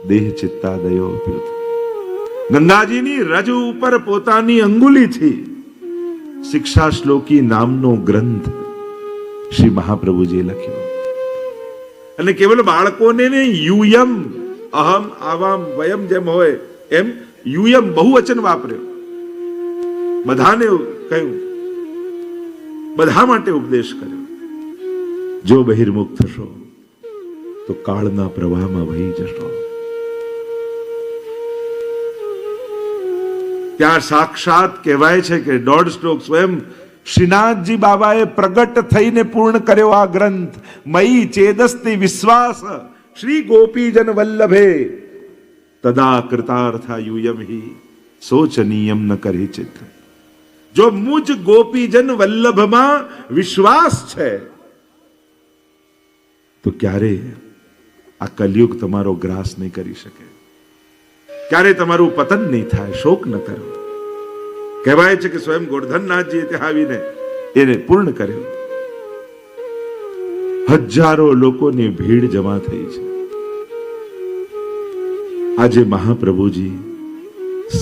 દેહ ચિત્તાદયો અપ્યુત. ગંગાજીની રજ ઉપર પોતાની અંગુલીથી શિક્ષા શ્લોકી નામનો ગ્રંથ શ્રી મહાપ્રભુજીએ લખ્યો. અને કેવલ બાળકોને ને યુયમ અહમ આવામ વયમ જેમ હોય એમ યુયમ બહુવચન વાપર્યો. બધાને કહ્યું, બધા માટે ઉપદેશ કર્યો. જો બહિર્મુખ થશો તો કાળના પ્રવાહમાં વહી જશો. ત્યાં સાક્ષાત કહેવાય છે કે 1.5 શ્લોક સ્વયં શ્રીનાથજી બાબાએ પ્રગટ થઈને પૂર્ણ કર્યો આ ગ્રંથ. મયી ચેદસ્તિ વિશ્વાસ શ્રી ગોપીજન વલ્લભે તદા કૃતાર્થા યુયમ હિ શોચનીયમ ન કરી ચિત. જો મુજ ગોપીજન વલ્લભમાં વિશ્વાસ છે તો ક્યારે આ કલયુગ તમારો ગ્રાસ નહીં કરી શકે, ક્યારે તમારું પતન નહીં થાય. શોક ન કરો. કહેવાય છે કે સ્વયં ગોરધનનાથજીએ ત્યાં આવીને એને પૂર્ણ કર્યો. હજારો લોકોની ભીડ જમા થઈ છે. આજે મહાપ્રભુજી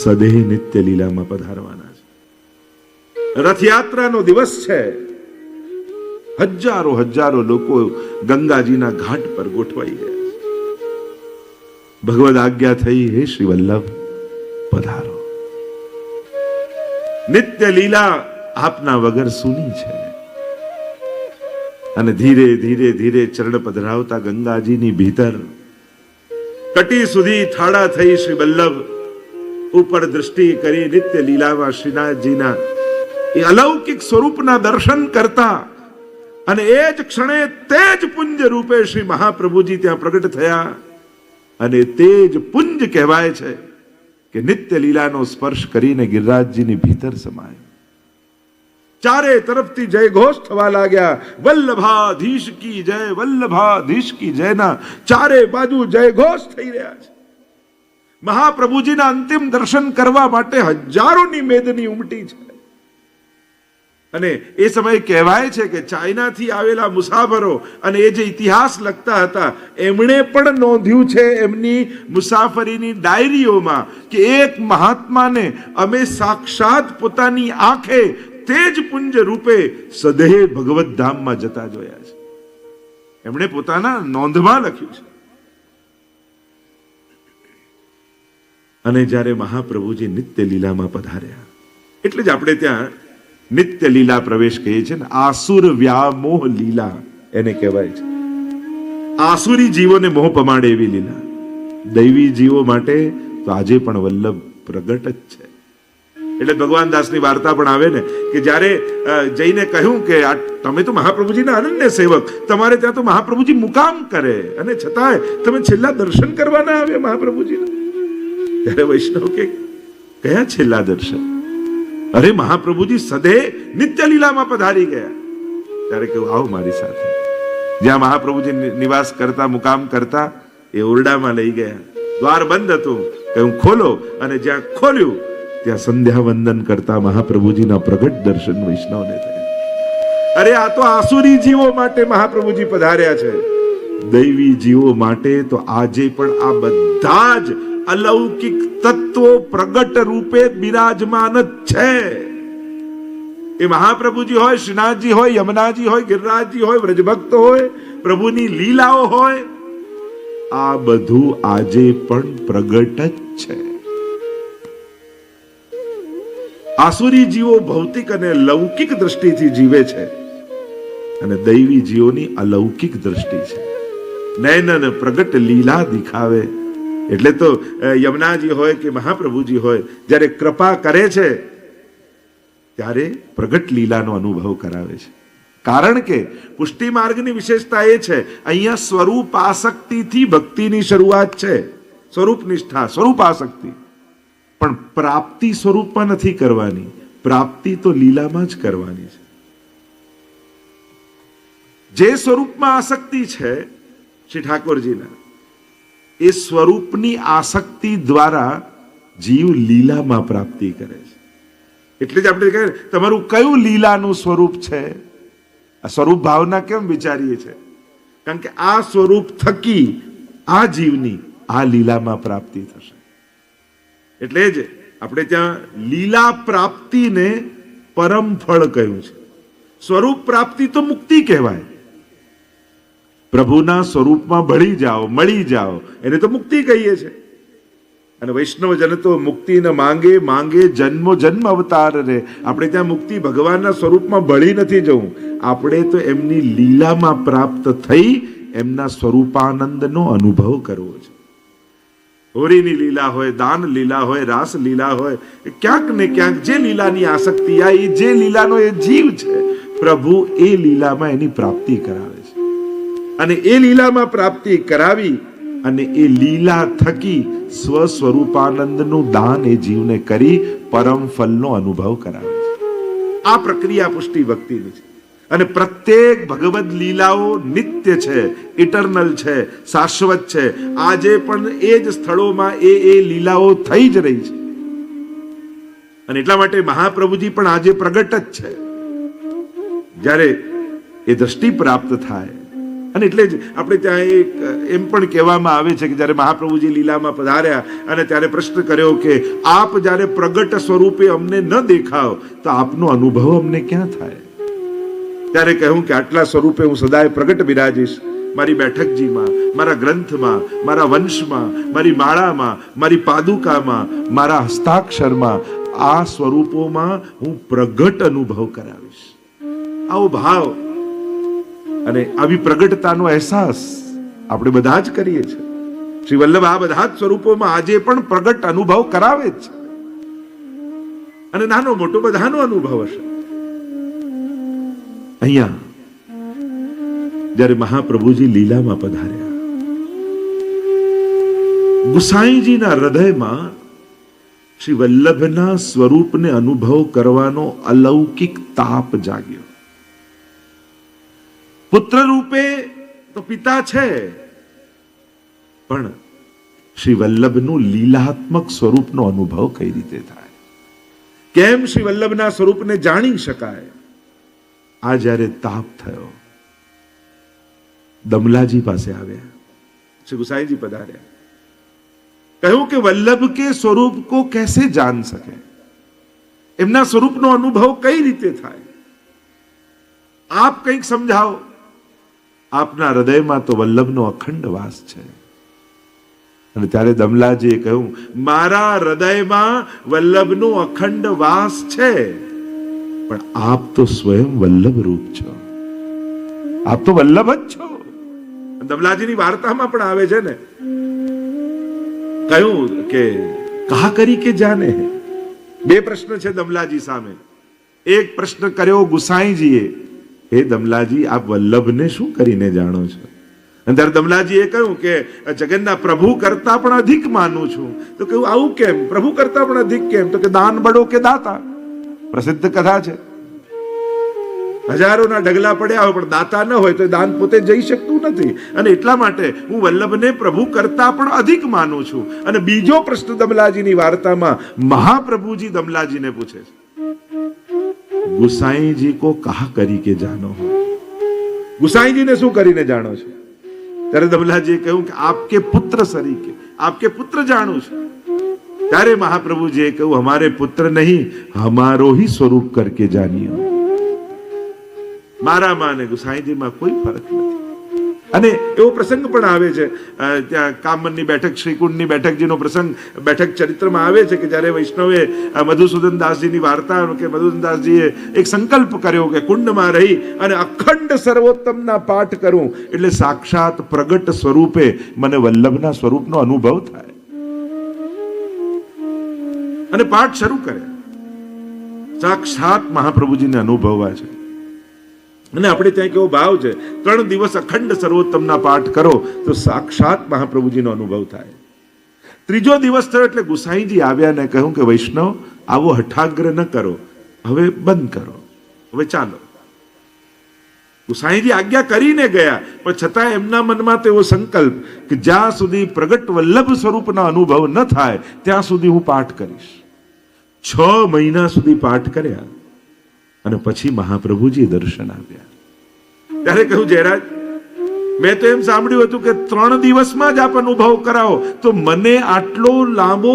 સદેહ નિત્ય લીલામાં પધારવાના છે. રથયાત્રાનો દિવસ છે. હજારો લોકો ગંગાજીના ઘાટ પર ગોઠવાઈ ગયા. ભગવદ આજ્ઞા થઈ, હે શ્રી વલ્લભ પધારો. નિત્ય લીલા આપના વગર સૂની છે. અને ધીરે ધીરે ધીરે ચરણ પધરાવતા ગંગાજીની ભીતર કટી સુધી થાળા થઈ શ્રી વલ્લભ ઉપર દ્રષ્ટિ કરી નિત્ય લીલામાં શ્રીનાથજીના એ અલૌકિક સ્વરૂપના દર્શન કરતા અને એ જ ક્ષણે તેજ પુંજ રૂપે શ્રી મહાપ્રભુજી ત્યાં પ્રગટ થયા. અને તેજ પુંજ કહેવાય છે કે નિત્ય લીલાનો સ્પર્શ કરીને ગિરિરાજજીની ભીતર સમાય. ચારે તરફથી જય ઘોષ થવા લાગ્યા. વલ્લભાધીશ કી જય, વલ્લભાધીશ કી જયના ચારે બાજુ જય ઘોષ થઈ રહ્યા છે. મહાપ્રભુજીના અંતિમ દર્શન કરવા માટે હજારોની મેદની ઉમટી છે. અને એ સમયે કહેવાય છે કે ચાઇનાથી આવેલા મુસાફરો અને એ જે ઇતિહાસ લખતા હતા એમણે પણ નોંધ્યું છે એમની મુસાફરીની ડાયરીઓમાં કે એક મહાત્માને અમે સાક્ષાત પોતાની આંખે તેજ પુંજ રૂપે સદેહ ભગવત ધામમાં જતા જોયા છે. એમણે પોતાના નોંધમાં લખ્યું છે. અને જ્યારે મહાપ્રભુજી નિત્ય લીલામાં પધાર્યા એટલે જ આપણે ત્યાં નિત્ય લીલા પ્રવેશ કહીએ છીએ ને. આસુર વ્યામોહ લીલા એને કહેવાય છે. આસુરી જીવોને મોહ પમાડે એવી લીલા. દૈવી જીવો માટે તો આજે પણ વલ્લભ પ્રગટ જ છે. એટલે ભગવાન દાસની વાર્તા પણ આવે ને કે જ્યારે જઈને કહ્યું કે તમે તો મહાપ્રભુજીના અનન્ય સેવક, તમારે ત્યાં તો મહાપ્રભુજી મુકામ કરે અને છતાંય તમે છેલ્લા દર્શન કરવા ના આવ્યા મહાપ્રભુજીના. ત્યારે વૈષ્ણવ કે કયા છેલ્લા દર્શન? અરે મહાપ્રભુજી સદે નિત્ય લીલામાં પધારી ગયા. ત્યારે કહ્યું આવો મારી સાથે. જ્યાં મહાપ્રભુજી નિવાસ કરતા મુકામ કરતા એ ઓરડામાં લઈ ગયા. દ્વાર બંધ હતું, કહ્યું ખોલો. અને જ્યાં ખોલ્યું ત્યાં સંધ્યા વંદન કરતા મહાપ્રભુજીના પ્રગટ દર્શન વૈષ્ણવને થયા. અરે આ તો આસુરી જીવો માટે મહાપ્રભુજી પધાર્યા છે. દૈવી જીવો માટે તો આજે પણ આ બધા જ અલૌકિક તત્વો પ્રગટ રૂપે બિરાજમાન જ છે. એ મહાપ્રભુજી હોય, શ્રીનાથજી હોય, યમુનાજી હોય, ગિરિરાજજી હોય, વ્રજભક્ત હોય, પ્રભુની લીલાઓ હોય, આ બધું આજે પણ પ્રગટ જ છે. આસુરી જીવો ભૌતિક અને લૌકિક દ્રષ્ટિથી જીવે છે અને દૈવી જીવોની અલૌકિક દ્રષ્ટિ છે. નયન પ્રગટ લીલા દિખાવે. એટલે તો યમુનાજી હોય કે મહાપ્રભુજી હોય જ્યારે કૃપા કરે છે ત્યારે પ્રગટ લીલાનો અનુભવ કરાવે છે. કારણ કે પુષ્ટિ માર્ગની વિશેષતા એ છે અહીંયા સ્વરૂપ આસક્તિથી ભક્તિની શરૂઆત છે. સ્વરૂપ નિષ્ઠા, સ્વરૂપ આસક્તિ. પણ પ્રાપ્તિ સ્વરૂપમાં નથી કરવાની, પ્રાપ્તિ તો લીલામાં જ કરવાની છે. જે સ્વરૂપમાં આસક્તિ છે શ્રી ઠાકોરજીના, એ સ્વરૂપની આસક્તિ દ્વારા જીવ લીલામાં પ્રાપ્તિ કરે છે. એટલે જ આપણે કહીએ તમારું કયું લીલાનું સ્વરૂપ છે. આ સ્વરૂપ ભાવના કેમ વિચારીએ છીએ? કારણ કે આ સ્વરૂપ થકી આ જીવની આ લીલામાં પ્રાપ્તિ થશે. એટલે જ આપણે ત્યાં લીલા પ્રાપ્તિને પરમ ફળ કહ્યું છે. સ્વરૂપ પ્રાપ્તિ તો મુક્તિ કહેવાય. પ્રભુના સ્વરૂપમાં ભળી જાઓ, મળી જાઓ, એને તો મુક્તિ કહીએ છે. અને વૈષ્ણવ જન તો મુક્તિ ન માંગે, માંગે જન્મો જન્મ અવતાર રે. આપણે ત્યાં મુક્તિ ભગવાનના સ્વરૂપમાં ભળી નથી જવું, આપણે તો એમની લીલામાં પ્રાપ્ત થઈ એમના સ્વરૂપાનંદનો અનુભવ કરવો છે. હોરીની લીલા હોય, દાન લીલા હોય, રાસ લીલા હોય, ક્યાંક ને ક્યાંક જે લીલાની આસક્તિ આવી, જે લીલાનો એ જીવ છે, પ્રભુ એ લીલામાં એની પ્રાપ્તિ કરાવે છે. અને એ લીલામાં પ્રાપ્તિ કરાવી અને એ લીલા થકી સ્વસ્વરૂપાનંદનું દાન એ જીવને કરી પરમ ફલનો અનુભવ કરાવે છે. આ પ્રક્રિયા પુષ્ટિ ભક્તિની છે. અને પ્રત્યેક ભગવદ લીલાઓ નિત્ય છે, ઇટરનલ છે, શાશ્વત છે. આજે પણ એ જ સ્થળોમાં એ લીલાઓ થઈ જ રહી છે. અને એટલા માટે મહાપ્રભુજી પણ આજે પ્રગટ જ છે. જ્યારે એ દ્રષ્ટિ પ્રાપ્ત થાય, અને એટલે જ આપણે ત્યાં એમ પણ કહેવામાં આવે છે કે જ્યારે મહાપ્રભુજી લીલામાં પધાર્યા અને ત્યારે પ્રશ્ન કર્યો કે આપ જ્યારે પ્રગટ સ્વરૂપે અમને ન દેખાવ તો આપનો અનુભવ અમને ક્યાં થાય? ત્યારે કહ્યું કે આટલા સ્વરૂપે હું સદાય પ્રગટ બિરાજીશ. મારી બેઠકજીમાં, મારા ગ્રંથમાં, મારા વંશમાં, મારી માળામાં, મારી પાદુકામાં, મારા હસ્તાક્ષરમાં, આ સ્વરૂપોમાં હું પ્રગટ અનુભવ કરાવીશ. આવો ભાવ અને આવી પ્રગટતાનો અહેસાસ આપણે બધા જ કરીએ છીએ. શ્રી વલ્લભ આ બધા જ સ્વરૂપોમાં આજે પણ પ્રગટ અનુભવ કરાવે જ છે. અને નાનો મોટો બધાનો અનુભવ હશે. અહીંયા જ્યારે મહાપ્રભુજી લીલામાં પધાર્યા, ગુસાઈજીના હૃદયમાં શ્રી વલ્લભના સ્વરૂપને અનુભવ કરવાનો અલૌકિક તાપ જાગ્યો. પુત્ર રૂપે તો પિતા છે, પણ શ્રી વલ્લભનું લીલાત્મક સ્વરૂપનો અનુભવ કઈ રીતે થાય? કેમ શ્રી વલ્લભના સ્વરૂપને જાણી શકાય? આ જ્યારે તાપ થયો, દમલાજી પાસે આવ્યા, શ્રી ગુસાઈજી પધાર્યા, કહ્યું કે વલ્લભ કે સ્વરૂપ કો कैसे जान सके? એમના સ્વરૂપનો અનુભવ કઈ રીતે થાય? આપ કંઈક સમજાવો. આપના હૃદયમાં તો વલ્લભનો અખંડ વાસ છે. અને ત્યારે દમલાજીએ કહ્યું, મારા હૃદયમાં વલ્લભનો અખંડ વાસ છે, પણ આપ તો સ્વયં વલ્લભ રૂપ છો. આપ તો વલ્લભ જ છો. દમલાજીની વાર્તામાં પણ આવે છે ને, કહ્યું કે કહા કરી કે જાને. બે પ્રશ્ન છે દમલાજી સામે. એક પ્રશ્ન કર્યો ગુસાઈજીએ, હે દમલાજી, આપ વલ્લભને શું કરીને જાણો છો? અને ત્યારે દમલાજીએ કહ્યું કે જગન્નાથ પ્રભુ કરતા પણ અધિક માનું છું. તો કહ્યું આવું કેમ? પ્રભુ કરતા પણ અધિક કેમ? તો કે દાન બડો કે દાતા. પ્રસિદ્ધ કથા છે. હજારોના ઢગલા પડ્યા હોય પણ દાતા ન હોય તો દાન પોતે જઈ શકતું નથી. અને એટલા માટે હું વલ્લભને પ્રભુ કરતા પણ અધિક માનું છું. અને બીજો પ્રશ્ન દમલાજીની વાર્તામાં મહાપ્રભુજી દમલાજીને પૂછે છે, ગુસાईजी को कहा करी के जानो हो? ગુસાઈજીને શું કરીને જાણો છો? ત્યારે દમલાજીએ કહ્યું કે આપકે પુત્ર સરીકે, આપકે પુત્ર જાણું છું. ત્યારે મહાપ્રભુજીએ કહ્યું, હમારે પુત્ર નહીં, હમારો ही स्वरूप करके जानियो. મારામાં અને ગુસાઈજીમાં કોઈ ફરક નથી. અને એવો પ્રસંગ પણ આવે છે, ત્યાં કામનની બેઠક, શ્રીકુંડની બેઠકજીનો પ્રસંગ બેઠક ચરિત્રમાં આવે છે કે જ્યારે વૈષ્ણવે મધુસૂદન દાસજીની વાર્તા કે મધુસૂદન દાસજીએ એક સંકલ્પ કર્યો કે કુંડમાં રહી અને અખંડ સર્વોત્તમના પાઠ કરું એટલે સાક્ષાત પ્રગટ સ્વરૂપે મને વલ્લભના સ્વરૂપનો અનુભવ થાય. અને પાઠ શરૂ કર્યા. સાક્ષાત મહાપ્રભુજીને અનુભવવા છે. અને આપણે ત્યાં કેવો ભાવ છે, 3 દિવસ અખંડ સર્વોત્તમના પાઠ કરો તો સાક્ષાત મહાપ્રભુજીનો અનુભવ થાય. ત્રીજો દિવસ થયો એટલે ગુસાઈજી આવ્યા ને કહ્યું કે વૈષ્ણવ આવો હઠાગ્રહ ન કરો, હવે બંધ કરો, હવે ચાલો. ગુસાઈજી આજ્ઞા કરીને ગયા, પણ છતાં એમના મનમાં તો એવો સંકલ્પ કે જ્યાં સુધી પ્રગટ વલ્લભ સ્વરૂપના અનુભવ ન થાય ત્યાં સુધી હું પાઠ કરીશ. 6 મહિના સુધી પાઠ કર્યા અને પછી મહાપ્રભુજી દર્શન આપ્યા. ત્યારે કહ્યું, જયરાજ મેં તો એમ સાંભળ્યું હતું કે 3 દિવસમાં જ આપ અનુભવ કરાવો, તો મને આટલો લાંબો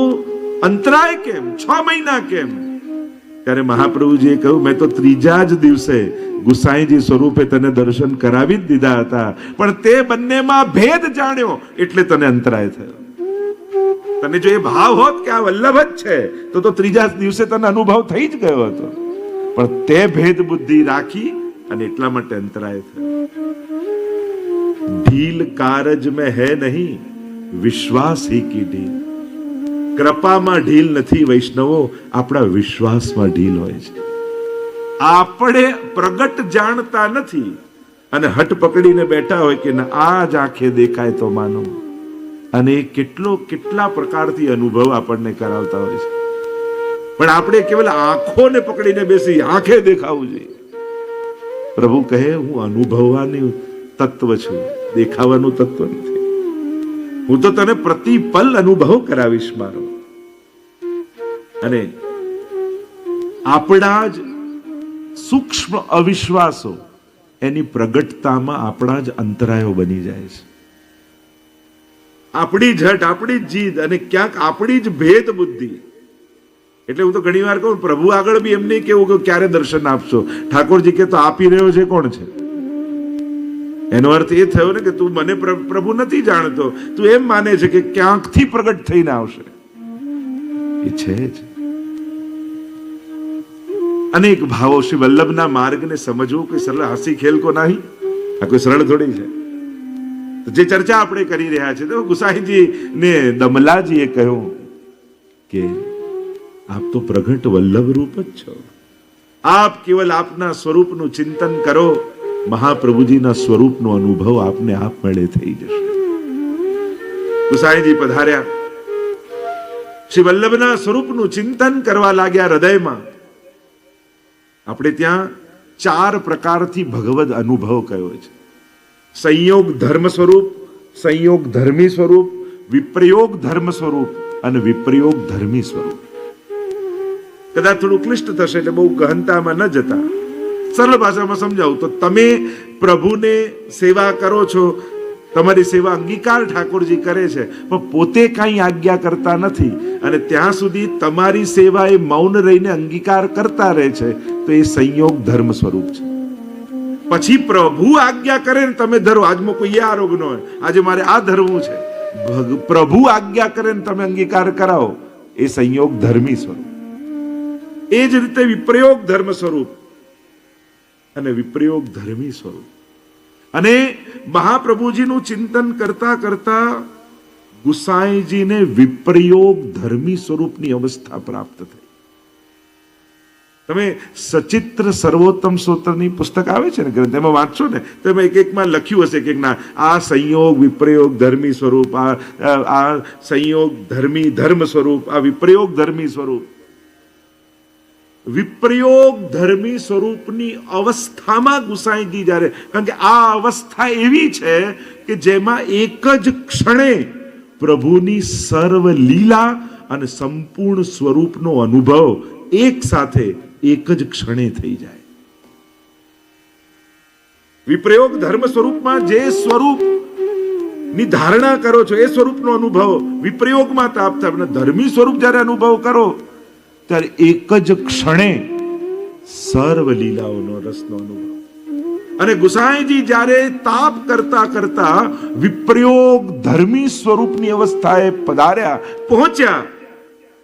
અંતરાય કેમ, 6 મહિના કેમ? ત્યારે મહાપ્રભુજીએ કહ્યું, મેં તો 3જા જ દિવસે ગુસાઈજી સ્વરૂપે તને દર્શન કરાવી જ દીધા હતા, પણ તે બંનેમાં ભેદ જાણ્યો એટલે તને અંતરાય થયો. તને જો એ ભાવ હોત કે આ વલ્લભ જ છે, તો 3જા દિવસે તને અનુભવ થઈ જ ગયો હતો, પણ તે ભેદ બુદ્ધિ રાખી અને એટલા માટે અંતરાય થયો. ઢીલ કારજ में है नहीं, વિશ્વાસ ही की ढील. કૃપામાં ઢીલ નથી વૈષ્ણવો, આપણા વિશ્વાસમાં ઢીલ હોય છે. આપણે પ્રગટ જાણતા નથી અને હટ પકડીને બેઠા હોય કે આ જ આંખે દેખાય તો માનો, અને કેટલા પ્રકારથી અનુભવ આપણને કરાવતા હોય છે. પણ આપણે કેવલ આંખોને પકડીને બેસી આંખે દેખાવું જોઈએ. પ્રભુ કહે, હું અનુભવવાની તત્વ છું, દેખાવાનું તત્વ નથી. હું તો તને પ્રતિપલ અનુભવ કરાવીશ મારો. અને આપણા જ સૂક્ષ્મ અવિશ્વાસો એની પ્રગટતામાં આપણા જ અંતરાયો બની જાય છે. આપણી ઝટ, આપણી જ જીદ અને ક્યાંક આપણી જ ભેદ બુદ્ધિ. એટલે હું તો ઘણી વાર કહું, પ્રભુ આગળ બી એમ નહીં કેવું કે ક્યારે દર્શન આપશો. ઠાકોરજી કે તો આપી રહ્યો છે કોણ છે? એનો અર્થ એ થયો ને કે તું મને પ્રભુ નથી જાણતો, તું એમ માને છે કે ક્યાંકથી પ્રગટ થઈને આવશે. એ છે જ. અનેક ભાવો શ્રી વલ્લભના માર્ગને સમજવું કોઈ સરળ હસી ખેલ કો નહીં. આ કોઈ સરળ થોડી છે. જે ચર્ચા આપણે કરી રહ્યા છે, તો ગુસાઈજી ને દમલાજીએ કહ્યું કે આપ તો પ્રગટ વલ્લભ રૂપ જ છો. આપ કેવલ આપના સ્વરૂપનું ચિંતન કરો, મહાપ્રભુજીના સ્વરૂપનો અનુભવ આપને આપમેળે થઈ જશે. ગુસાઈજી પધાર્યા, શ્રી વલ્લભના સ્વરૂપનું ચિંતન કરવા લાગ્યા હૃદયમાં. આપણે ત્યાં 4 પ્રકારથી ભગવદ અનુભવ કયો છે. સંયોગ ધર્મ સ્વરૂપ, સંયોગ ધર્મી સ્વરૂપ, વિપ્રયોગ ધર્મ સ્વરૂપ અને વિપ્રયોગ ધર્મી સ્વરૂપ. કદાચ થોડું ક્લિષ્ટ થશે એટલે બહુ ગહનતામાં ન જતા સરળ ભાષામાં સમજાવું તો, તમે પ્રભુને સેવા કરો છો, તમારી સેવા અંગીકાર ઠાકોરજી કરે છે, પણ પોતે કઈ આજ્ઞા કરતા નથી, અને ત્યાં સુધી તમારી સેવા એ મૌન રહીને અંગીકાર કરતા રહે છે, તો એ સંયોગ ધર્મ સ્વરૂપ છે. પછી પ્રભુ આજ્ઞા કરે ને તમે ધરો. આજમાં કોઈ આરોગ ન હોય, આજે મારે આ ધરવું છે, પ્રભુ આજ્ઞા કરે ને તમે અંગીકાર કરાવો, એ સંયોગ ધર્મી સ્વરૂપ. એ જ રીતે વિપ્રયોગ ધર્મ સ્વરૂપ અને વિપ્રયોગ ધર્મી સ્વરૂપ. અને મહાપ્રભુજીનું ચિંતન કરતા કરતા ગુસાઈજીને વિપ્રયોગ ધર્મી સ્વરૂપની અવસ્થા પ્રાપ્ત થઈ. તમે સચિત્ર સર્વોત્તમ સ્તોત્રની પુસ્તક આવે છે ને ગ્રંથ, એમાં વાંચશો ને તો એમાં એકમાં લખ્યું હશે કે ના, આ સંયોગ વિપ્રયોગ ધર્મી સ્વરૂપ, આ સંયોગ ધર્મી ધર્મ સ્વરૂપ, આ વિપ્રયોગ ધર્મી સ્વરૂપ. વિપ્રયોગ ધર્મી સ્વરૂપની અવસ્થામાં ગુસાઈજી જ્યારે, કારણ કે આ અવસ્થા એવી છે કે જેમાં એક જ ક્ષણે પ્રભુની સર્વ લીલા અને સંપૂર્ણ સ્વરૂપનો અનુભવ એક સાથે એક જ ક્ષણે થઈ જાય. વિપ્રયોગ ધર્મ સ્વરૂપમાં જે સ્વરૂપ ની ધારણા કરો છો એ સ્વરૂપનો અનુભવ વિપ્રયોગમાં પ્રાપ્ત થાય. ધર્મી સ્વરૂપ જ્યારે અનુભવ કરો ત્યારે એક જ ક્ષણે સર્વ લીલાઓનો રસનો અનુભવ. અને ગુસાઈજી જ્યારે તાપ કરતા કરતા વિપ્રયોગ ધર્મી સ્વરૂપની અવસ્થાએ પધાર્યા, પહોંચ્યા,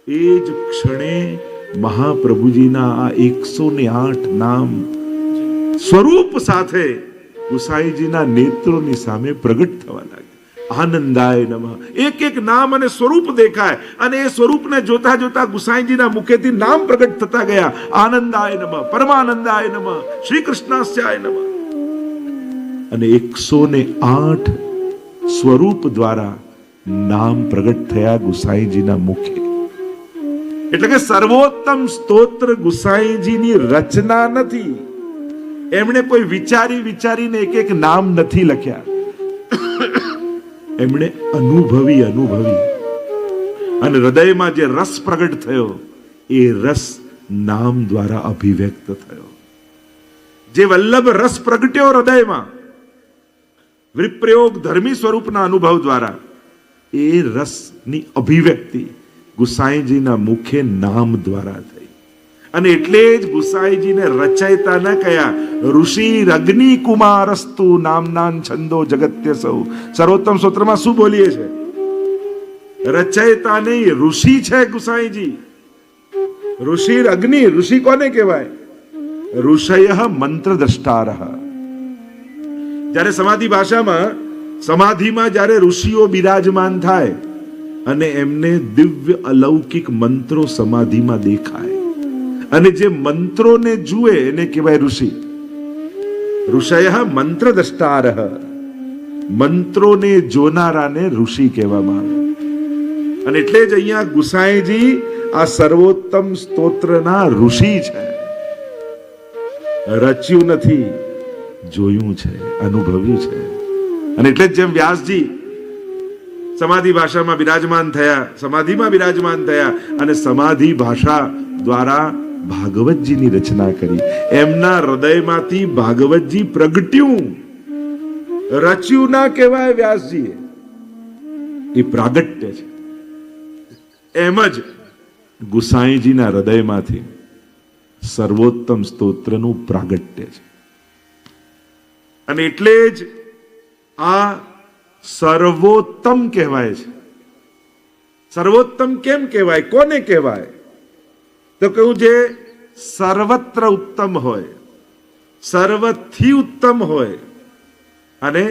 એ જ ક્ષણે મહાપ્રભુજીના આ 108 નામ સ્વરૂપ સાથે ગુસાઈજીના નેત્રોની સામે પ્રગટ થવા લાગ્યા. આનંદાય નમઃ. એક એક નામ અને સ્વરૂપ દેખાય, અને એ સ્વરૂપને જોતા જોતા ગુસાઈજીના મુખેથી નામ પ્રગટ થતા ગયા. આનંદાય નમઃ, પરમાનંદાય નમઃ, શ્રી કૃષ્ણાસ્યાય નમઃ. અને 108 સ્વરૂપ દ્વારા નામ પ્રગટ થયા ગુસાઈજીના મુખે. એટલે કે સર્વોત્તમ સ્તોત્ર ગુસાઈજીની રચના નથી. એમણે કોઈ વિચારીને એક એક નામ નથી લખ્યા. એમણે અનુભવી અને હૃદયમાં જે રસ પ્રગટ થયો એ રસ નામ દ્વારા અભિવ્યક્ત થયો. જે વલ્લભ રસ પ્રગટ્યો હૃદયમાં, વિપ્રયોગ ધર્મી સ્વરૂપના અનુભવ દ્વારા એ રસની અભિવ્યક્તિ ગુસાઈજીના મુખે નામ દ્વારા થઈ. અને એટલે જ ગુસાઈજીને રચયતા ન કયા, ઋષિ અગ્નિ કુમારસ્તુ નામના છંદો જગત્ય સૌ. સર્વોત્તમ સ્તોત્રમાં શું બોલીએ છે? રચયતા નહીં, ઋષિ છે ગુસાઈજી. ઋષિ અગ્નિ, ઋષિ કોને કહેવાય? ઋષય મંત્ર દ્રષ્ટારઃ. જ્યારે સમાધિ ભાષામાં, સમાધિમાં જ્યારે ઋષિઓ બિરાજમાન થાય અને એમને દિવ્ય અલૌકિક મંત્રો સમાધિમાં દેખાય અને જે મંત્રોને જુએ એને કહેવાય ઋષિ. ઋષય મંત્ર દ્રષ્ટારઃ. મંત્રોને જોનારાને ઋષિ કહેવામાં આવે. અને એટલે જ અહીંયા ગુસાઈજી આ સર્વોત્તમ સ્તોત્રના ઋષિ છે. રચ્યું નથી, જોયું છે, અનુભવ્યું છે. અને એટલે જ જેમ વ્યાસજી સમાધિ ભાષામાં બિરાજમાન થયા, સમાધિમાં બિરાજમાન થયા અને સમાધિ ભાષા દ્વારા ભાગવતજીની રચના કરી, એમના હૃદયમાંથી ભાગવતજી પ્રગટ્યું. રચ્યું ના કહેવાય વ્યાસજીએ, એ પ્રાગટ્ય છે. એમ જ ગુસાઈજીના હૃદયમાંથી સર્વોત્તમ સ્તોત્રનું પ્રાગટ્ય છે. અને એટલે જ આ સર્વોત્તમ કહેવાય છે. સર્વોત્તમ કેમ કહેવાય? કોને કહેવાય? તો કહ્યું જે સર્વત્ર ઉત્તમ હોય, સર્વથી ઉત્તમ હોય અને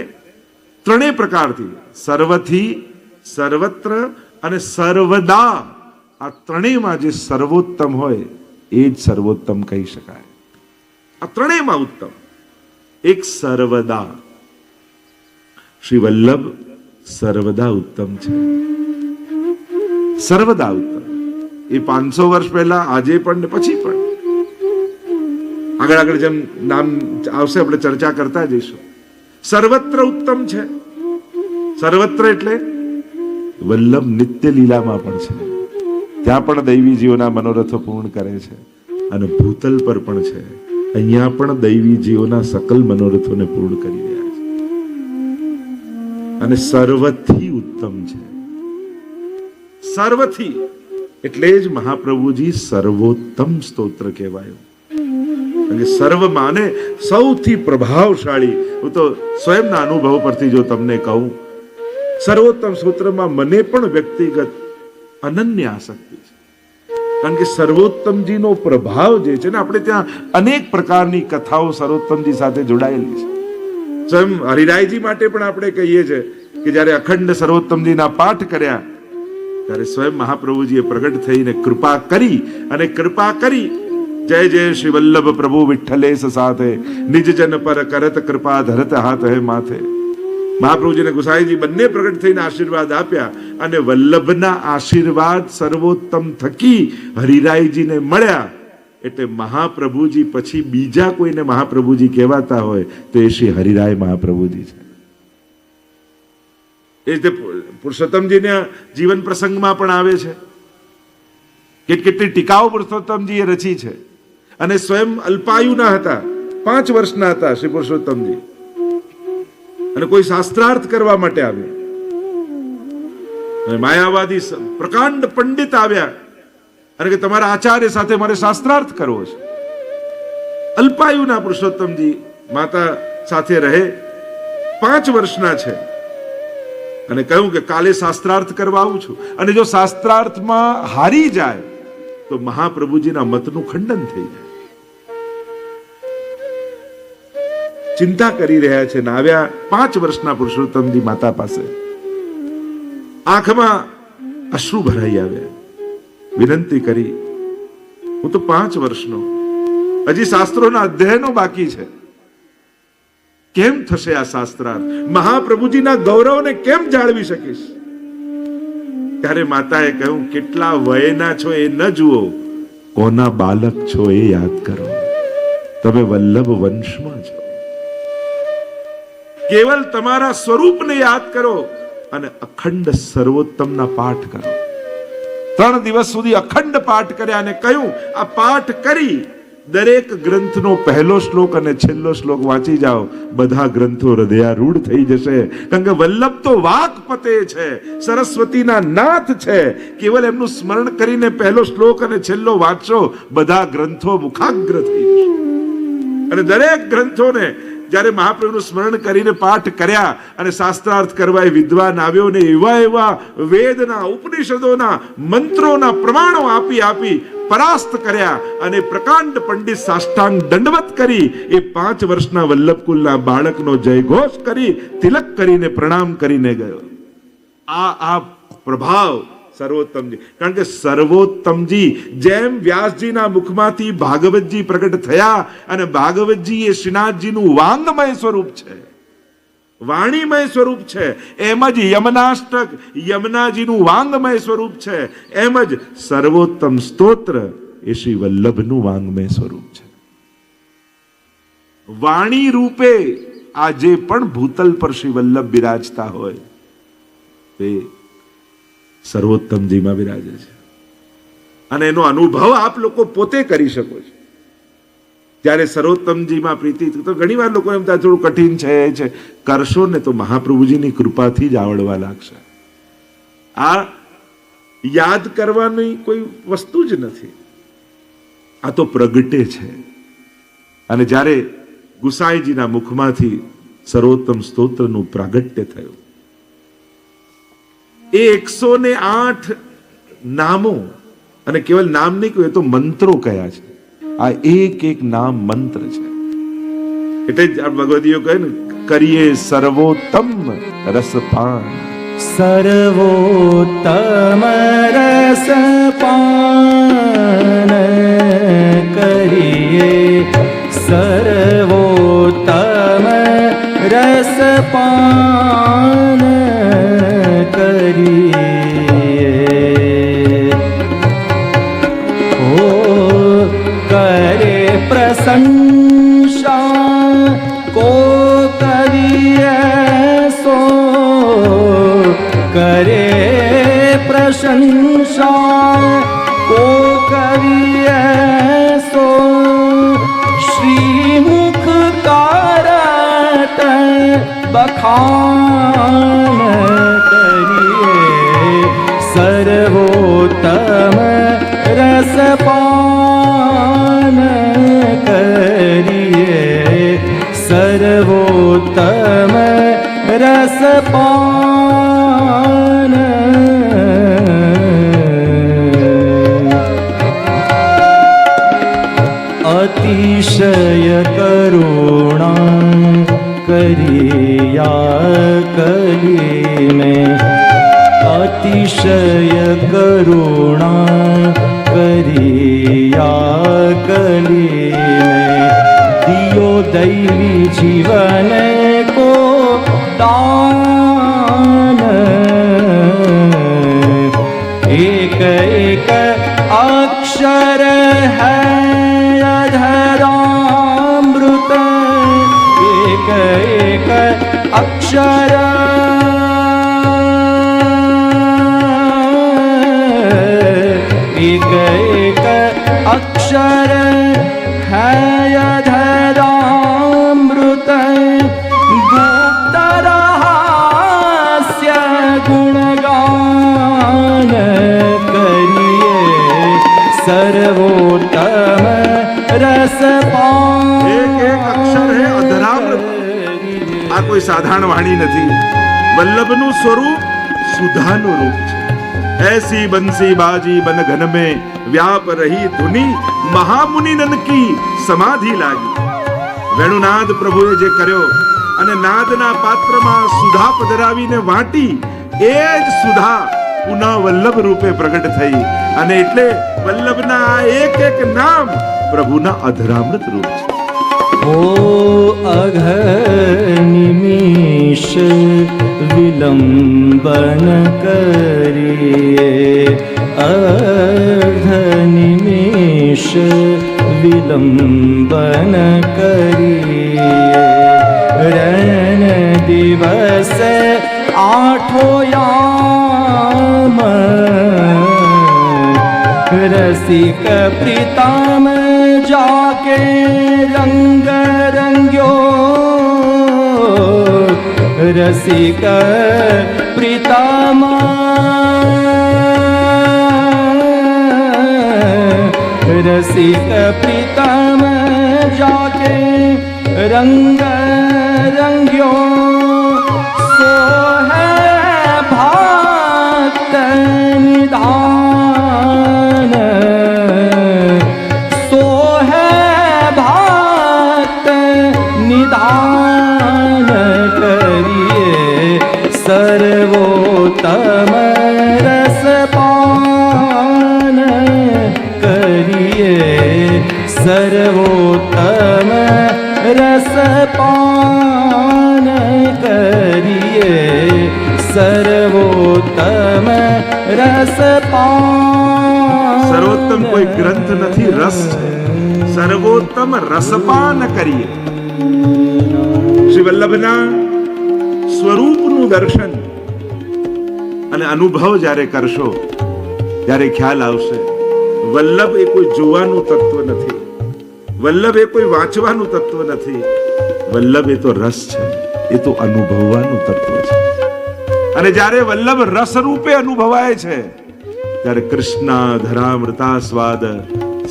ત્રણેય પ્રકારથી, સર્વથી, સર્વત્ર અને સર્વદા, આ ત્રણેયમાં જે સર્વોત્તમ હોય એ જ સર્વોત્તમ કહી શકાય. આ ત્રણેયમાં ઉત્તમ. એક સર્વદા. શ્રી વલ્લભ સર્વદા ઉત્તમ છે. સર્વદા ઉત્તમ. એ 500 વર્ષ પહેલા, આજે પણ ને પછી પણ. આગળ આગળ જેમ નામ આવશે આપણે ચર્ચા કરતા જઈશું. સર્વત્ર ઉત્તમ છે. સર્વત્ર એટલે વલ્લભ નિત્ય લીલામાં પણ છે, ત્યાં પણ દૈવી જીવોના મનોરથો પૂર્ણ કરે છે. અને ભૂતલ પર પણ છે, અહીંયા પણ દૈવી જીવોના સકલ મનોરથોને પૂર્ણ કરી રહ્યા છે. અને સર્વથી ઉત્તમ છે. સર્વથી એટલે જ મહાપ્રભુજી સર્વોત્તમ સ્તોત્ર કહેવાયું. અને સર્વ માને સૌથી પ્રભાવશાળી. હું તો સ્વયંના અનુભવ પરથી જો તમને કહું, સર્વોત્તમ સ્તોત્રમાં મને પણ વ્યક્તિગત અનન્ય આસક્તિ છે. કારણ કે સર્વોત્તમજીનો પ્રભાવ જે છે ને, આપણે ત્યાં અનેક પ્રકારની કથાઓ સર્વોત્તમજી સાથે જોડાયેલી છે. સ્વયં હરિરાયજી માટે પણ આપણે કહીએ છીએ કે જ્યારે અખંડ સર્વોત્તમજીના પાઠ કર્યા ત્યારે સ્વયં મહાપ્રભુજીએ પ્રગટ થઈને કૃપા કરી. અને કૃપા કરી, જય જય શ્રી વલ્લભ પ્રભુ વિઠ્ઠલેશ સાથે, નિજ જન પર કરત કૃપા ધરત હાથ હે માથે. મહાપ્રભુજીને ગુસાઈજી બંને પ્રગટ થઈને આશીર્વાદ આપ્યા. અને વલ્લભના આશીર્વાદ સર્વોત્તમ થકી હરિરાયજીને મળ્યા. એટલે મહાપ્રભુજી પછી બીજા કોઈને મહાપ્રભુજી કહેવાતા હોય તો એ શ્રી હરિરાય મહાપ્રભુજી છે. એ રીતે પુરુષોત્તમજીના જીવન પ્રસંગમાં પણ આવે છે. કેટલી ટીકાઓ પુરુષોત્તમજીએ રચી છે. અને સ્વયં અલ્પાયુના હતા, 5 વર્ષના હતા શ્રી પુરુષોત્તમજી. અને કોઈ શાસ્ત્રાર્થ કરવા માટે આવ્યો. અને માયાવાદી પ્રકાંડ પંડિત આવ્યા અને કે તમારા આચાર્ય સાથે મારે શાસ્ત્રાર્થ કરવો છે. અલ્પાયુના પુરુષોત્તમજી માતા સાથે રહે, 5 વર્ષના છે. અને કહ્યું કે કાલે શાસ્ત્રાર્થ કરવા આવું છું. અને જો શાસ્ત્રાર્થમાં હારી જાય તો મહાપ્રભુજીના મતનું ખંડન થઈ જાય. ચિંતા કરી રહ્યા છે ને આવ્યા 5 વર્ષના પુરુષોત્તમજી માતા પાસે. આંખમાં અશ્રુ ભરાઈ આવ્યા. વિનંતી કરી, હું તો 5 વર્ષનો, હજી શાસ્ત્રોના અધ્યયનો બાકી છે, કેમ થશે આ શાસ્ત્રાર્થ? મહાપ્રભુજીના ગૌરવને કેમ જાળવી શકીશ? ત્યારે માતાએ કહ્યું, કેટલા વયના છો એ ન જુઓ, કોના બાલક છો એ યાદ કરો. તમે વલ્લભ વંશમાં છો. કેવલ તમારા સ્વરૂપને યાદ કરો અને અખંડ સર્વોત્તમના પાઠ કરો. 3 દિવસ સુધી અખંડ પાઠ કર્યા અને કહ્યું, આ પાઠ કરી દરેક ગ્રંથનો પહેલો શ્લોક અને છેલ્લો શ્લોક વાંચી જાઓ, બધા ગ્રંથો હૃદયારૂઢ થઈ જશે. કારણ કે વલ્લભ તો વાકપતે છે, સરસ્વતીના નાથ છે. કેવલ એમનું સ્મરણ કરીને પહેલો શ્લોક અને છેલ્લો વાંચો, બધા ગ્રંથો મુખાગ્ર થઈ જશે. અને દરેક ગ્રંથોને જ્યારે મહાપ્રભુનું સ્મરણ કરીને પાઠ કર્યા અને શાસ્ત્રાર્થ કરવા એ વિદ્વાન આવ્યો ને એવા એવા વેદના ઉપનિષદોના મંત્રોના પ્રમાણો આપી આપી પરાસ્ત કર્યા. અને પ્રકાંડ પંડિત સાષ્ટાંગ દંડવત કરી એ 5 વર્ષના વલ્લભકુલના બાળકનો જયઘોષ કરી તિલક કરીને પ્રણામ કરીને ગયો. આ પ્રભાવ સર્વોત્તમજી. કારણ કે સર્વોત્તમજી જેમ વ્યાસજીના મુખમાંથી ભાગવતજી પ્રગટ થયા અને ભાગવતજી એ શ્રીનાથજીનું વાંગમય સ્વરૂપ છે, વાણીમય સ્વરૂપ છે, એમ જ યમનાષ્ટક યમુનાજીનું વાંગમય સ્વરૂપ છે, એમ જ સર્વોત્તમ સ્તોત્ર એ શ્રી વલ્લભનું વાંગમય સ્વરૂપ છે. વાણી રૂપે આજે પણ ભૂતલ પર શ્રી વલ્લભ બિરાજતા હોય એ સર્વોત્તમજીમાં બિરાજે છે. અને એનો અનુભવ આપ લોકો પોતે કરી શકો છો. જ્યારે સર્વોત્તમજીમાં પ્રીતિ, તો ઘણી વાર લોકો એમ થાય થોડું કઠિન છે, કરશો ને તો મહાપ્રભુજીની કૃપાથી જ આવડવા લાગશે. આ યાદ કરવાની કોઈ વસ્તુ જ નથી, આ તો પ્રગટે છે. અને જ્યારે ગુસાઈજીના મુખમાંથી સર્વોત્તમ સ્તોત્રનું પ્રાગટ્ય થયું, એ 108 નામો, અને કેવલ નામ નહીં કહ્યું, એ તો મંત્રો કયા છે. આ એક એક નામ મંત્ર છે. એટલે જ ભગવદીઓ કહે ને, કરીએ સર્વોત્તમ રસપાન. સર્વોત્તમ રસપાન કરીએ, સર્વોત્તમ રસપાન કરીએ. ઓ કરે પ્રશંસા કો કવિએ સો, કરે પ્રશંસા કો કવિએ સો, શ્રીમુખ કારત બખાન કરીએ, સર્વોત્તમ રસપાન કરીએ, સર્વોત્તમ રસપાન. અતિશય કરુણા કરિયા કલી મેં, અતિશય કરુણા કરિયા કલી મેં, દિયો દૈવી જીવન કો દાન. એક એક અક્ષર હૈ અધરામૃત, એક એક અક્ષર एक एक अक्षर है अधरामृत, गुप्त रहस्य गुणगान करिए, सर्वोत्तम रसपान. એક એક અક્ષર હે અધરામૃત. આ કોઈ સાધારણ વાણી નથી. વલ્લભનું સ્વરૂપ સુધાનું રૂપ છે. ऐसी बंसी बाजी बन घन में व्याप रही धुनी, महामुनि नन की समाधि लागी. વેણુનાદ પ્રભુએ જે કર્યો અને નાદના પાત્રમાં સુધા પધરાવીને વાટી, એ જ સુધા પુનઃ વલ્લભ રૂપે પ્રગટ થઈ. અને એટલે વલ્લભના આ એક એક નામ પ્રભુના અધરામૃત રૂપ છે. ओ अघनिमिष विलंबन करिए, अघनिमिष विलंबन करिए, रण दिवस आठो याम, रसिक प्रीतम जाके रंग रंग्यो रसिक प्रीतमा रसिक प्रीतम जाके रंग रंग्यो सो है भक्त निधान सो है भक्त निधान करिए सर्वोत्तम रसपान करिए सर्वोत्तम रसपान करिए सर्वोत्तम रसपान સર્વોત્તમ કોઈ ગ્રંથ નથી, રસ છે. સર્વોત્તમ રસપાન કરીએ. શ્રી વલ્લભના સ્વરૂપનું દર્શન અને અનુભવ જ્યારે કરશો ત્યારે ખ્યાલ આવશે વલ્લભ એ કોઈ જોવાનું તત્વ નથી, વલ્લભ એ કોઈ વાંચવાનું તત્વ નથી, વલ્લભ એ તો રસ છે, એ તો અનુભવવાનું તત્વ છે. અને જ્યારે વલ્લભ રસ રૂપે અનુભવાય છે ત્યારે કૃષ્ણા ધરામૃતા સ્વાદ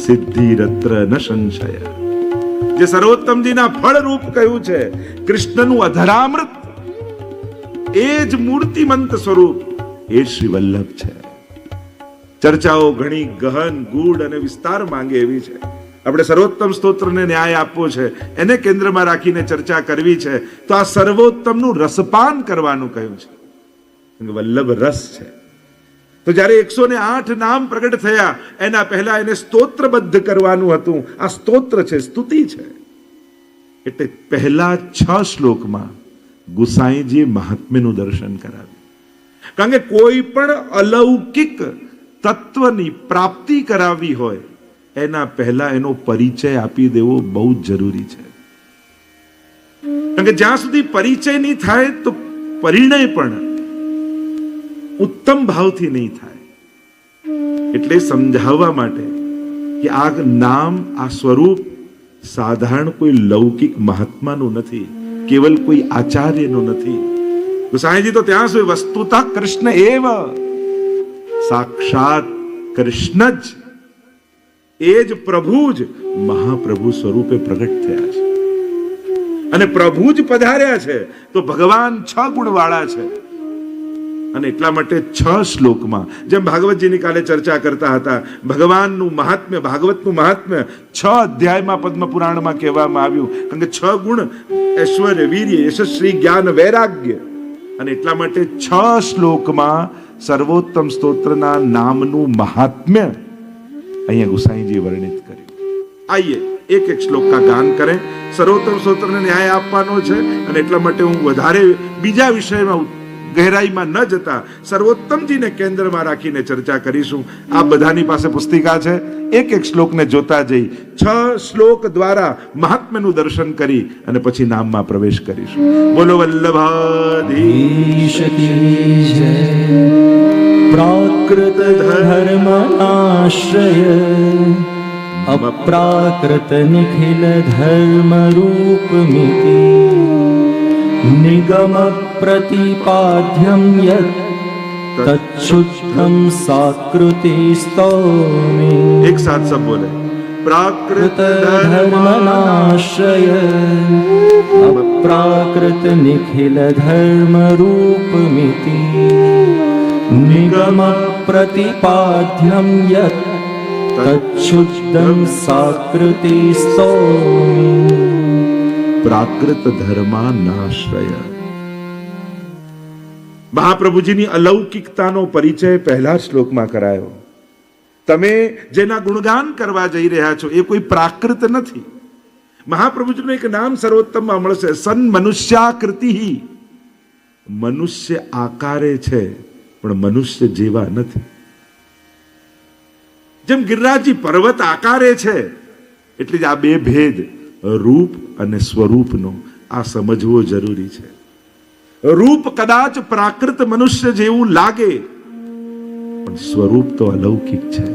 સિદ્ધિ રત્ર ન સંશય. જે સર્વોત્તમજીના ફળ રૂપ કહ્યું છે કૃષ્ણનું અધરામૃત, એ જ મૂર્તિમંત સ્વરૂપ એ શ્રી વલ્લભ છે. ચર્ચાઓ ઘણી ગહન ગૂઢ અને વિસ્તાર માંગે એવી છે. આપણે સર્વોત્તમ સ્તોત્રને ન્યાય આપવો છે, એને કેન્દ્રમાં રાખીને ચર્ચા કરવી છે, તો આ સર્વોત્તમનું રસપાન કરવાનું કહ્યું છે. વલ્લભ રસ છે. તો જ્યારે 108 નામ પ્રગટ થયા એના પહેલા એને સ્તોત્રબદ્ધ કરવાનું હતું. આ સ્તોત્ર છે, સ્તુતિ છે. એટલે પહેલા 6 શ્લોકમાં ગુસાઈજી મહાત્મ્યનું દર્શન કરાવ્યું. કારણ કે કોઈ પણ અલૌકિક તત્વની પ્રાપ્તિ કરાવવી હોય એના પહેલા એનો પરિચય આપી દેવો બહુ જ જરૂરી છે. કારણ કે જ્યાં સુધી પરિચય નહીં થાય તો પરિણય પણ ઉત્તમ ભાવથી નહીં થાય. એટલે સમજાવવા માટે કે આ નામ, આ સ્વરૂપ સાધારણ કોઈ લૌકિક મહાત્માનું નથી, કેવલ કોઈ આચાર્યનું નથી. ગુસાઈજી તો ત્યાં સુધી વસ્તુતઃ કૃષ્ણ એવ, સાક્ષાત કૃષ્ણ જ, એ જ પ્રભુ જ મહાપ્રભુ સ્વરૂપે પ્રગટ થયા છે. અને પ્રભુ જ પધાર્યા છે તો ભગવાન 6 ગુણ વાળા છે. અને એટલા માટે 6 શ્લોકમાં, જેમ ભાગવતજીની કાલે ચર્ચા કરતા હતા, ભગવાનનું મહાત્મ્ય, ભાગવતનું મહાત્મ્ય 6 અધ્યાયમાં પદ્મ પુરાણમાં કહેવામાં આવ્યું. કારણ કે 6 ગુણ ઐશ્વર્ય, વીર્ય, યશસ્વી, જ્ઞાન, વૈરાગ્ય. અને એટલા માટે 6 શ્લોકમાં સર્વોત્તમ સ્તોત્રના નામનું મહાત્મ્ય અહીંયા ગુસાઈજી વર્ણિત કર્યું. આઈએ એક એક શ્લોક કા ગાન કરેं. સર્વોત્તમ સ્તોત્રને ન્યાય આપવાનો છે અને એટલા માટે હું વધારે બીજા વિષયમાં ગહેરાઈમાં ન જતા સર્વોત્તમજીને કેન્દ્રમાં રાખીને ચર્ચા કરીશું. આ બધાની પાસે પુસ્તિકા છે, એક એક શ્લોકને જોતા જઈ 6 શ્લોક દ્વારા મહાત્મ્યનું દર્શન કરી અને પછી નામમાં પ્રવેશ કરીશું. બોલો વલ્લભાધીશ કી જય. પ્રાકૃત ધર્મ આશ્રય અપ્રાકૃત નિખિલ ધર્મ રૂપ મિતિ નિગમ प्रतिपाद्यं यत् तच्छुद्धं साकृति स्तौमि. एक साथ सब बोले. प्राकृत धर्मनाश्रय अप्राकृत निखिल धर्म रूपमिति निगम प्रतिपाद्यं यत् तच्छुद्धं साकृति स्तौमि. પ્રાકૃત ધર્માનાશ્રય. મહાપ્રભુજીની અલૌકિકતાનો પરિચય પહેલા શ્લોકમાં કરાયો. તમે જેના ગુણગાન કરવા જઈ રહ્યા છો એ કોઈ પ્રાકૃત નથી. મહાપ્રભુજીનું એક નામ સર્વોત્તમમાં મળશે, સન મનુષ્યાકૃતિ. મનુષ્ય આકારે છે પણ મનુષ્ય જેવા નથી. જેમ ગિરિરાજજી પર્વત આકારે છે, એટલે જ આ બે ભેદ રૂપ અને સ્વરૂપનો આ સમજવો જરૂરી છે. રૂપ કદાચ પ્રાકૃત મનુષ્ય જેવું લાગે પણ સ્વરૂપ તો અલૌકિક છે.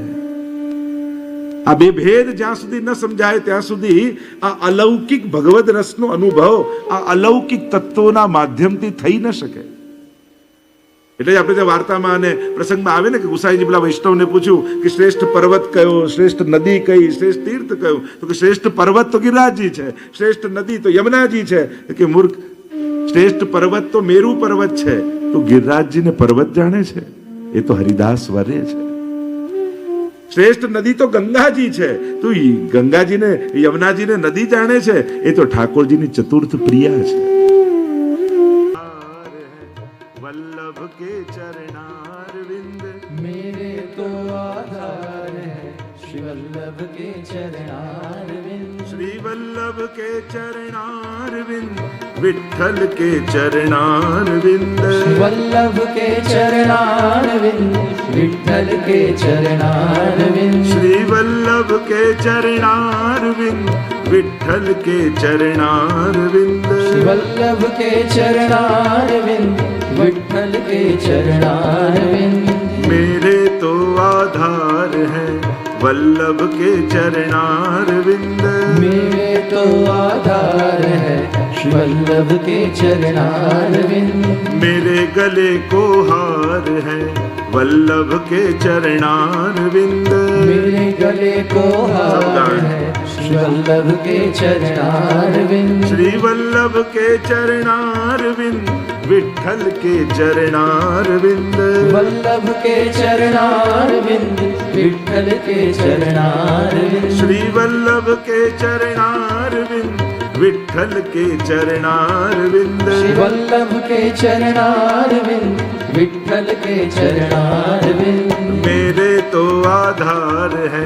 આ બે ભેદ જ્યાં સુધી ન સમજાય ત્યાં સુધી આ અલૌકિક ભગવદ રસનો અનુભવ આ અલૌકિક તત્વોના માધ્યમથી થઈ ન શકે. એટલે જ આપણે જે વાર્તામાં અને પ્રસંગમાં આવે ને કે ગુસાઈજી પેલા વૈષ્ણવને પૂછ્યું કે શ્રેષ્ઠ પર્વત કયો, શ્રેષ્ઠ નદી કઈ, શ્રેષ્ઠ તીર્થ કયું? તો કે શ્રેષ્ઠ પર્વત તો ગિરિરાજજી છે, શ્રેષ્ઠ નદી તો યમુનાજી છે. કે મૂર્ખ, શ્રેષ્ઠ પર્વત તો મેરુ પર્વત છે, તો ગિરિરાજજીને પર્વત જાણે છે? એ તો હરિદાસ વર્ય છે. શ્રેષ્ઠ નદી તો ગંગાજી છે, તો ગંગાજીને યમુનાજીને નદી જાણે છે? એ તો ઠાકોરજીની ચતુર્થ પ્રિયા છે. वल्लभ के चरणारविंद मेरे तो आधार है श्री वल्लभ के चरणारविंद. श्री वल्लभ के चरणारविंद विठ्ठल के चरणारविंद. श्री वल्लभ के चरणारविंद विठ्ठल के चरणारविंद. श्री वल्लभ के चरणारविंद विठ्ठल के चरणारविंद. श्री वल्लभ के चरणारविंद विठ्ठल के चरणारविंद. मेरे तो आधार है वल्लभ के चरणारविंद. मेरे तो आधार है श्री वल्लभ के चरणारविंद. मेरे गले को हार है वल्लभ के चरणारविंद. मेरे गले को हार है श्री वल्लभ के चरणारविंद. श्री वल्लभ के चरणारविंद विठ्ठल के चरणारविंद. वल्लभ के चरणारविंद विठ्ठल के चरणारविंद. श्री वल्लभ के चरणारविंद विठ्ठल के चरणारविंद. श्री वल्लभ के चरणारविंद विठ्ठल के चरणारविंद. मेरे तो आधार है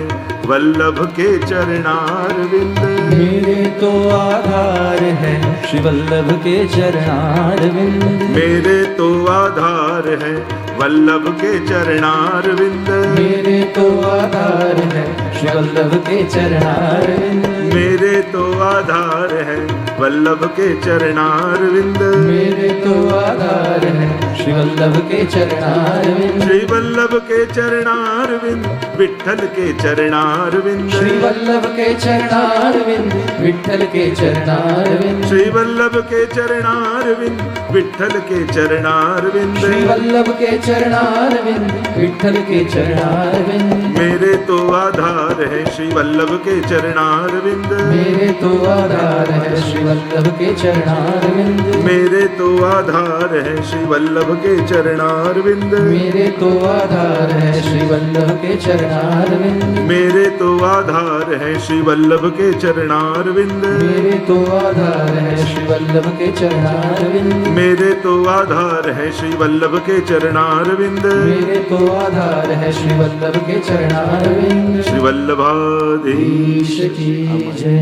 वल्लभ के चरणारविंद. मेरे तो आधार है श्री वल्लभ के चरणारविंद. मेरे तो आधार है वल्लभ के चरणारविंद. मेरे तो आधार है श्री वल्लभ के चरणारविंद. मेरे तो आधार है वल्लभ के चरणारविंद. मेरे तो आधार है श्री वल्लभ के चरणारविंद. श्री वल्लभ के चरणारविंद विठ्ठल के चरणारविंद. श्री वल्लभ के चरणारविंद विठ्ठल के चरणारविंद. श्री वल्लभ के चरणारविंद विठ्ठल के चरणारविंद. श्री वल्लभ के चरणारविंद विठ्ठल के चरणारविंद. मेरे तो आधार है श्री वल्लभ के चरणारविंद. मेरे तो आधार है श्री वल्लभ के चरणारविंद. मेरे तो आधार है श्री वल्लभ के चरणारविंद. मेरे तो आधार है श्री वल्लभ के चरणारविंद. मेरे तो आधार है श्री वल्लभ के चरणारविंद. मेरे तो आधार है श्री वल्लभ के चरणारविंद. मेरे तो आधार है श्री वल्लभ के चरणारविंद. मेरे तो आधार है श्री वल्लभ के चरणारविंद. श्री वल्लभाधीश ईश की जय.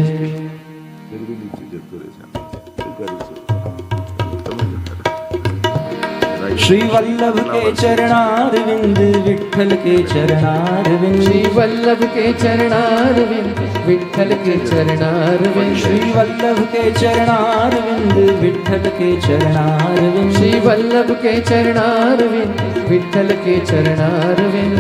श्री वल्लभ के चरणारविंद विठ्ठल के चरणारविंद. श्री वल्लभ के चरणारविंद विठ्ठल के चरणारविंद. श्री वल्लभ के चरणारविंद विठ्ठल के चरणारविंद. श्री वल्लभ के चरणारविंद विठ्ठल के चरणारविंद.